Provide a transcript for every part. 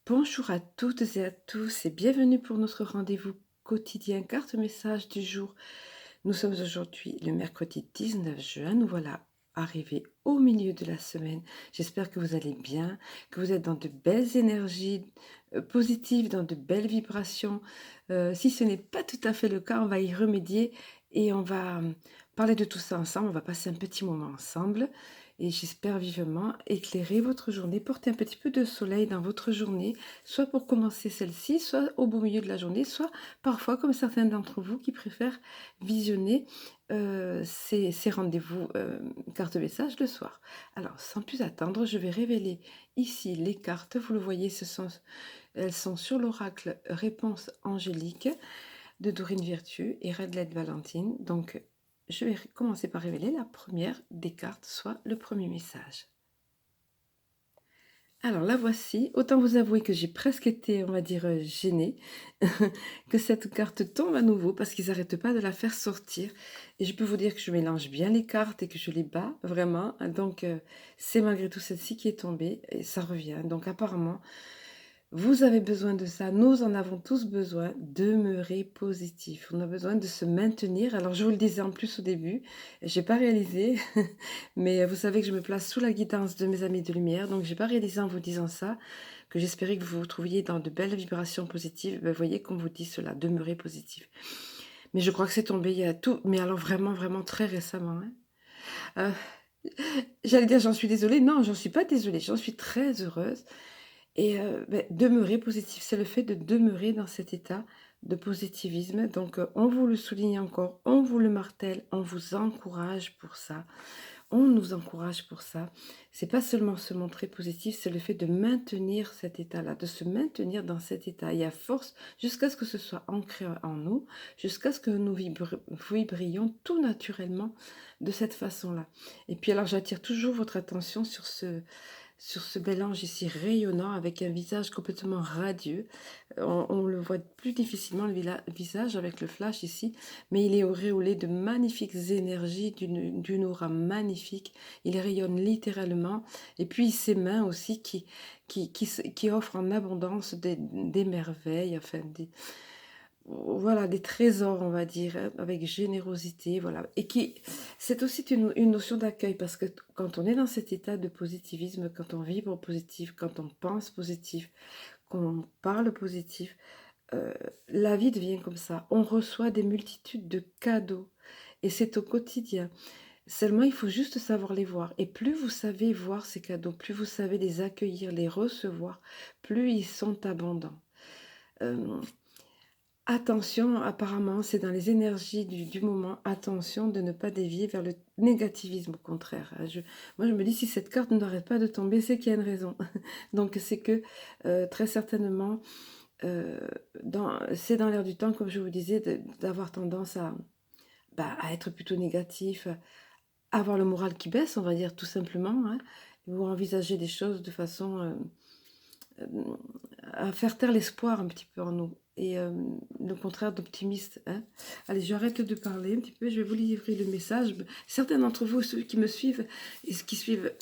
Bonjour à toutes et à tous et bienvenue pour notre rendez-vous quotidien carte message du jour. Nous sommes aujourd'hui le mercredi 19 juin. Nous voilà arrivés au milieu de la semaine. J'espère que vous allez bien, que vous êtes dans de belles énergies positives, dans de belles vibrations. Si ce n'est pas tout à fait le cas, on va y remédier et on va parler de tout ça ensemble. On va passer un petit moment ensemble et j'espère vivement éclairer votre journée, porter un petit peu de soleil dans votre journée, soit pour commencer celle-ci, soit au beau milieu de la journée, soit parfois comme certains d'entre vous qui préfèrent visionner ces rendez-vous carte message le soir. Alors, sans plus attendre, je vais révéler ici les cartes. Vous le voyez, elles sont sur l'oracle Réponse angélique de Dorine Virtue et Redlet Valentine. Donc, je vais commencer par révéler la première des cartes, soit le premier message. Alors la voici. Autant vous avouer que j'ai presque été, on va dire, gênée que cette carte tombe à nouveau parce qu'ils n'arrêtent pas de la faire sortir. Et je peux vous dire que je mélange bien les cartes et que je les bats, vraiment. Donc c'est malgré tout celle-ci qui est tombée et ça revient. Donc apparemment, vous avez besoin de ça, nous en avons tous besoin, demeurer positif. On a besoin de se maintenir. Alors je vous le disais en plus au début, j'ai pas réalisé, mais vous savez que je me place sous la guidance de mes amis de lumière, donc j'ai pas réalisé en vous disant ça, que j'espérais que vous vous trouviez dans de belles vibrations positives. Ben, voyez qu'on vous dit cela, demeurer positif. Mais je crois que c'est tombé il y a tout, mais alors vraiment, vraiment très récemment. Hein. J'allais dire j'en suis désolée, non, j'en suis pas désolée, j'en suis très heureuse. Et demeurer positif, c'est le fait de demeurer dans cet état de positivisme. Donc on vous le souligne encore, on vous le martèle, on vous encourage pour ça. On nous encourage pour ça. C'est pas seulement se montrer positif, c'est le fait de maintenir cet état-là, de se maintenir dans cet état. Et à force, jusqu'à ce que ce soit ancré en nous, jusqu'à ce que nous vibrions tout naturellement de cette façon-là. Et puis alors j'attire toujours votre attention sur ce bel ange ici rayonnant avec un visage complètement radieux. On le voit plus difficilement le visage avec le flash ici, mais il est auréolé de magnifiques énergies, d'une aura magnifique. Il rayonne littéralement. Et puis ses mains aussi qui offrent en abondance des merveilles, enfin voilà, des trésors, on va dire, hein, avec générosité, voilà. Et c'est aussi une notion d'accueil, parce que quand on est dans cet état de positivisme, quand on vibre positif, quand on pense positif, qu'on parle positif, la vie devient comme ça. On reçoit des multitudes de cadeaux, et c'est au quotidien. Seulement, il faut juste savoir les voir. Et plus vous savez voir ces cadeaux, plus vous savez les accueillir, les recevoir, plus ils sont abondants. Euh, Attention, apparemment, c'est dans les énergies du moment, attention de ne pas dévier vers le négativisme, au contraire. Hein. Moi, je me dis, si cette carte n'arrête pas de tomber, c'est qu'il y a une raison. Donc, c'est que, très certainement, euh, c'est dans l'air du temps, comme je vous disais, d'avoir tendance à être plutôt négatif, à avoir le moral qui baisse, on va dire tout simplement, hein, ou envisager des choses de façon à faire taire l'espoir un petit peu en nous et le contraire d'optimiste. Hein. Allez, j'arrête de parler un petit peu, je vais vous livrer le message. Certains d'entre vous, ceux qui me suivent et ceux qui suivent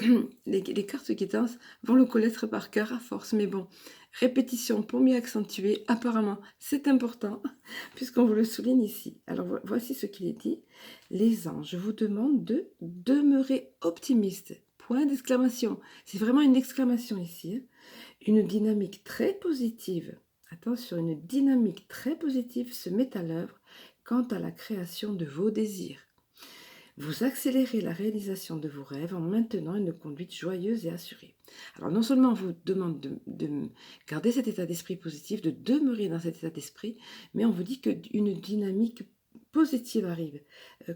les cartes guidance, vont le connaître par cœur à force. Mais bon, répétition pour mieux accentuer, apparemment, c'est important, puisqu'on vous le souligne ici. Alors, voici ce qu'il est dit. Les anges vous demandent de demeurer optimiste. Point d'exclamation. C'est vraiment une exclamation ici. Hein. Une dynamique très positive, attention, une dynamique très positive se met à l'œuvre quant à la création de vos désirs. Vous accélérez la réalisation de vos rêves en maintenant une conduite joyeuse et assurée. Alors non seulement on vous demande de garder cet état d'esprit positif, de demeurer dans cet état d'esprit, mais on vous dit qu'une dynamique positive arrive,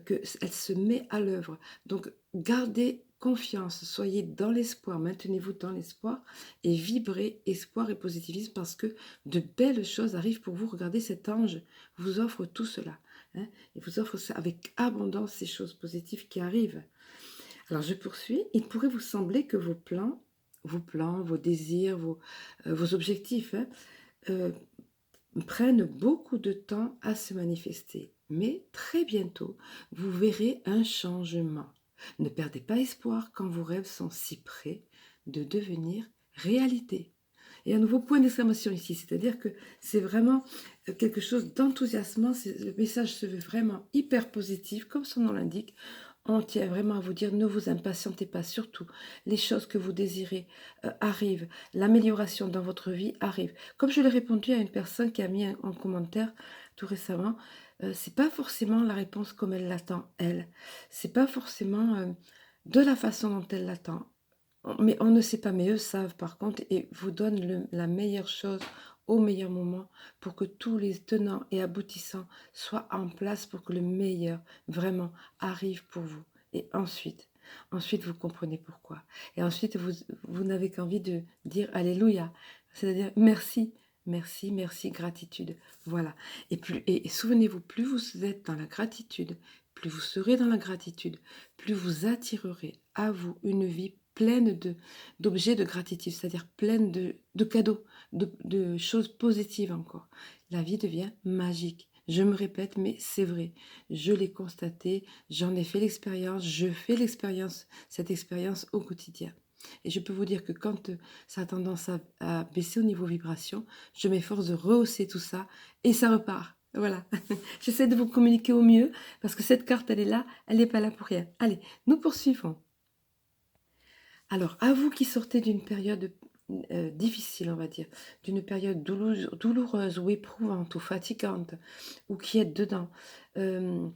qu'elle se met à l'œuvre. Donc gardez confiance, soyez dans l'espoir, maintenez-vous dans l'espoir et vibrez espoir et positivisme parce que de belles choses arrivent pour vous. Regardez, cet ange vous offre tout cela. Hein, il vous offre ça avec abondance ces choses positives qui arrivent. Alors je poursuis. Il pourrait vous sembler que vos désirs, vos objectifs euh, prennent beaucoup de temps à se manifester. Mais très bientôt, vous verrez un changement. Ne perdez pas espoir quand vos rêves sont si près de devenir réalité. et un nouveau point d'exclamation ici. C'est-à-dire que c'est vraiment quelque chose d'enthousiasmant. Le message se veut vraiment hyper positif, comme son nom l'indique. On tient vraiment à vous dire, ne vous impatientez pas, surtout les choses que vous désirez arrivent, l'amélioration dans votre vie arrive. Comme je l'ai répondu à une personne qui a mis en commentaire tout récemment, c'est pas forcément la réponse comme elle l'attend, elle. C'est pas forcément de la façon dont elle l'attend. Mais on ne sait pas, mais eux savent par contre et vous donnent la meilleure chose au meilleur moment pour que tous les tenants et aboutissants soient en place pour que le meilleur vraiment arrive pour vous. Et ensuite vous comprenez pourquoi. Et ensuite vous n'avez qu'envie de dire Alléluia, c'est-à-dire merci, merci, merci, gratitude. Voilà. Et souvenez-vous, plus vous êtes dans la gratitude, plus vous serez dans la gratitude, plus vous attirerez à vous une vie pleine d'objets de gratitude, c'est-à-dire pleine de cadeaux, de choses positives encore. La vie devient magique. Je me répète, mais c'est vrai. Je l'ai constaté, j'en ai fait l'expérience, je fais l'expérience, cette expérience au quotidien. Et je peux vous dire que quand ça a tendance à baisser au niveau vibration, je m'efforce de rehausser tout ça et ça repart. Voilà. J'essaie de vous communiquer au mieux parce que cette carte, elle est là, elle n'est pas là pour rien. Allez, nous poursuivons. Alors, à vous qui sortez d'une période difficile, on va dire, d'une période douloureuse ou éprouvante ou fatigante, ou qui êtes dedans, euh,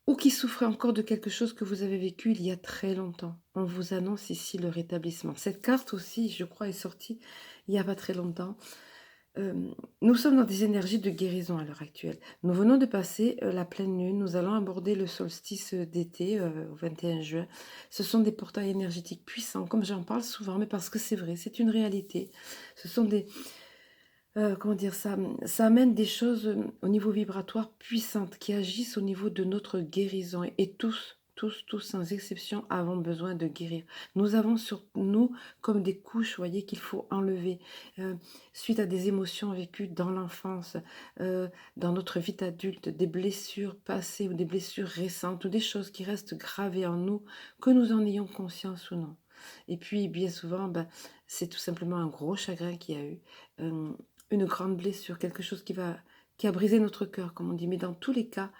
ou qui souffrez encore de quelque chose que vous avez vécu il y a très longtemps, on vous annonce ici le rétablissement. Cette carte aussi, je crois, est sortie il n'y a pas très longtemps. Nous sommes dans des énergies de guérison à l'heure actuelle. Nous venons de passer la pleine lune, nous allons aborder le solstice d'été au 21 juin. Ce sont des portails énergétiques puissants, comme j'en parle souvent, mais parce que c'est vrai, c'est une réalité. Ce sont des, comment dire ça, ça amène des choses au niveau vibratoire puissantes qui agissent au niveau de notre guérison. Et tous, sans exception, avons besoin de guérir. Nous avons sur nous comme des couches, vous voyez, qu'il faut enlever euh, suite à des émotions vécues dans l'enfance, dans notre vie d'adulte, des blessures passées ou des blessures récentes ou des choses qui restent gravées en nous, que nous en ayons conscience ou non. Et puis, bien souvent, ben, c'est tout simplement un gros chagrin qu'il y a eu. euh, une grande blessure, quelque chose qui a brisé notre cœur, comme on dit. Mais dans tous les cas,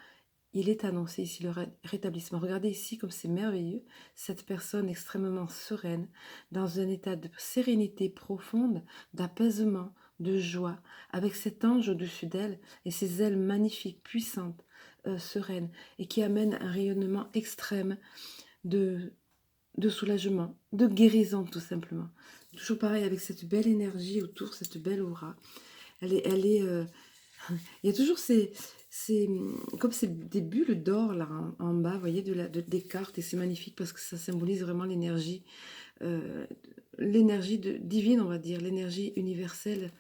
il est annoncé ici le rétablissement. Regardez ici comme c'est merveilleux, cette personne extrêmement sereine, dans un état de sérénité profonde, d'apaisement, de joie, avec cet ange au-dessus d'elle et ses ailes magnifiques, puissantes, sereines, et qui amène un rayonnement extrême de, de soulagement, de guérison tout simplement. Toujours pareil avec cette belle énergie autour, cette belle aura. Il y a toujours comme ces des bulles d'or là en bas, vous voyez, des cartes, et c'est magnifique parce que ça symbolise vraiment euh, l'énergie divine, on va dire, l'énergie universelle,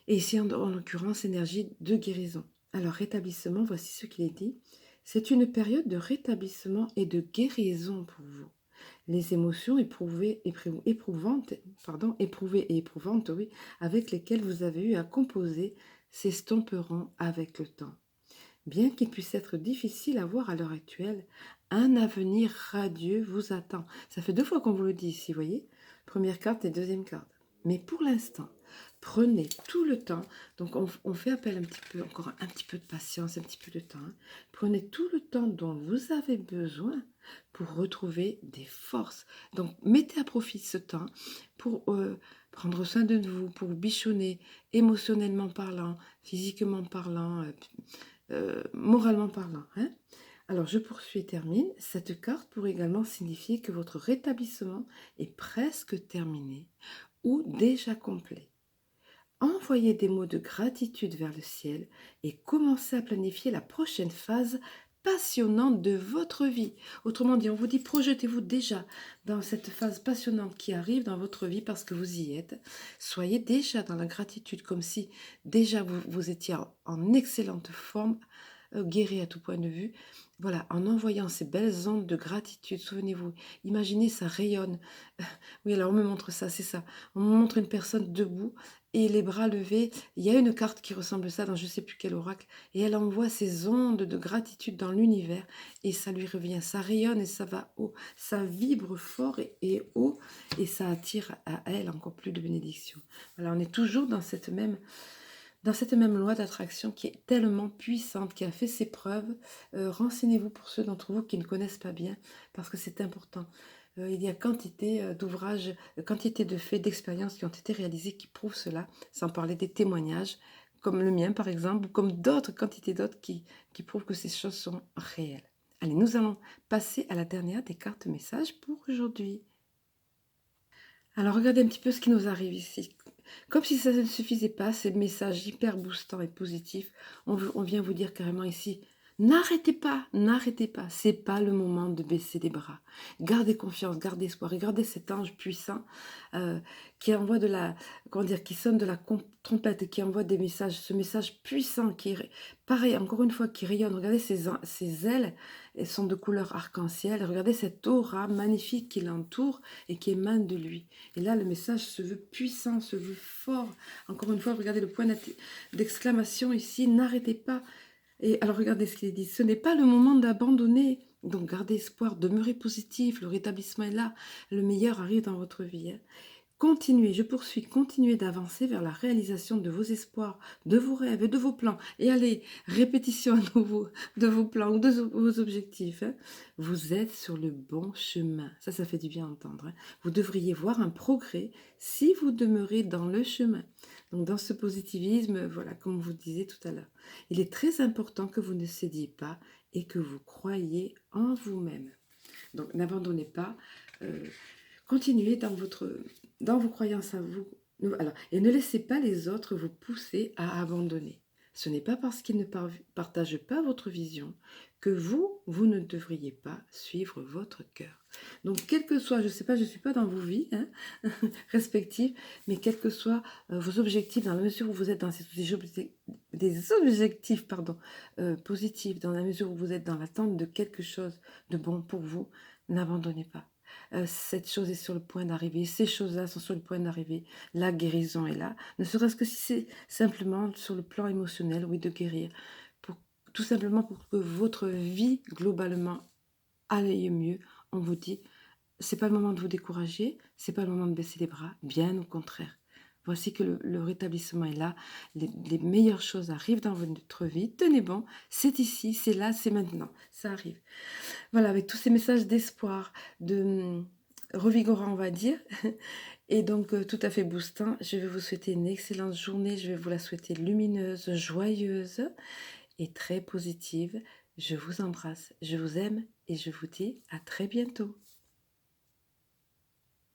et ici en l'occurrence, énergie de guérison. Alors, rétablissement, voici ce qu'il est dit. C'est une période de rétablissement et de guérison pour vous. Les émotions éprouvées et éprouvantes, oui, avec lesquelles vous avez eu à composer s'estomperont avec le temps. Bien qu'il puisse être difficile à voir à l'heure actuelle, un avenir radieux vous attend. Ça fait 2 fois qu'on vous le dit ici, voyez. Première carte et deuxième carte. Mais pour l'instant, prenez tout le temps. Donc on fait appel encore un petit peu de patience, un petit peu de temps. Hein. Prenez tout le temps dont vous avez besoin pour retrouver des forces. Donc mettez à profit ce temps pour prendre soin de vous, pour bichonner émotionnellement parlant, physiquement parlant, moralement parlant. Hein. Alors, je poursuis et termine. Cette carte pourrait également signifier que votre rétablissement est presque terminé ou déjà complet. Envoyez des mots de gratitude vers le ciel et commencez à planifier la prochaine phase passionnante de votre vie. Autrement dit, on vous dit projetez-vous déjà dans cette phase passionnante qui arrive dans votre vie parce que vous y êtes. Soyez déjà dans la gratitude comme si déjà vous étiez en excellente forme, guéri à tout point de vue. Voilà, en envoyant ces belles ondes de gratitude, souvenez-vous, imaginez ça rayonne. Oui, alors on me montre ça, c'est ça. On me montre une personne debout et les bras levés. Il y a une carte qui ressemble à ça dans je sais plus quel oracle et elle envoie ces ondes de gratitude dans l'univers et ça lui revient. Ça rayonne et ça va haut. Ça vibre fort et haut et ça attire à elle encore plus de bénédictions. Voilà, on est toujours dans cette même loi d'attraction qui est tellement puissante, qui a fait ses preuves. Renseignez-vous pour ceux d'entre vous qui ne connaissent pas bien, parce que c'est important. Il y a quantité d'ouvrages, quantité de faits, d'expériences qui ont été réalisés qui prouvent cela, sans parler des témoignages, comme le mien par exemple, ou comme d'autres, quantités d'autres qui prouvent que ces choses sont réelles. Allez, nous allons passer à la dernière des cartes messages pour aujourd'hui. Alors regardez un petit peu ce qui nous arrive ici. Comme si ça ne suffisait pas, ces messages hyper boostants et positifs, on vient vous dire carrément ici, n'arrêtez pas, c'est pas le moment de baisser les bras. Gardez confiance, gardez espoir, regardez cet ange puissant euh, qui envoie de la, comment dire, qui sonne de la trompette, qui envoie des messages, ce message puissant qui est, pareil, encore une fois, qui rayonne. Regardez ses ailes, elles sont de couleur arc-en-ciel. Regardez cette aura magnifique qui l'entoure et qui émane de lui. Et là, le message se veut puissant, se veut fort. Encore une fois, regardez le point d'exclamation ici, n'arrêtez pas. Et alors, regardez ce qu'il dit, ce n'est pas le moment d'abandonner. Donc, gardez espoir, demeurez positif, le rétablissement est là, le meilleur arrive dans votre vie. Hein. Continuez, je poursuis, continuez d'avancer vers la réalisation de vos espoirs, de vos rêves et de vos plans. Et allez, répétition à nouveau de vos plans ou de vos objectifs. Hein. Vous êtes sur le bon chemin. Ça fait du bien à entendre. Hein. Vous devriez voir un progrès si vous demeurez dans le chemin. Donc dans ce positivisme, voilà, comme vous disiez tout à l'heure, il est très important que vous ne cédiez pas et que vous croyiez en vous-même. Donc n'abandonnez pas. Continuez dans vos croyances à vous. Alors, et ne laissez pas les autres vous pousser à abandonner. Ce n'est pas parce qu'ils ne partagent pas votre vision que vous ne devriez pas suivre votre cœur. Donc, quel que soit, je ne sais pas, je ne suis pas dans vos vies hein, respectives, mais quels que soient vos objectifs, dans la mesure où vous êtes dans des objectifs positifs, dans la mesure où vous êtes dans l'attente de quelque chose de bon pour vous, n'abandonnez pas. Cette chose est sur le point d'arriver, ces choses-là sont sur le point d'arriver, la guérison est là, ne serait-ce que si c'est simplement sur le plan émotionnel, oui, de guérir, pour, tout simplement pour que votre vie, globalement, aille mieux, on vous dit, c'est pas le moment de vous décourager, c'est pas le moment de baisser les bras, bien au contraire. Voici que le rétablissement est là, les meilleures choses arrivent dans votre vie, tenez bon, c'est ici, c'est là, c'est maintenant, ça arrive. Voilà, avec tous ces messages d'espoir, de revigorant, on va dire, et donc tout à fait boostant, je vais vous souhaiter une excellente journée, je vais vous la souhaiter lumineuse, joyeuse et très positive. Je vous embrasse, je vous aime et je vous dis à très bientôt.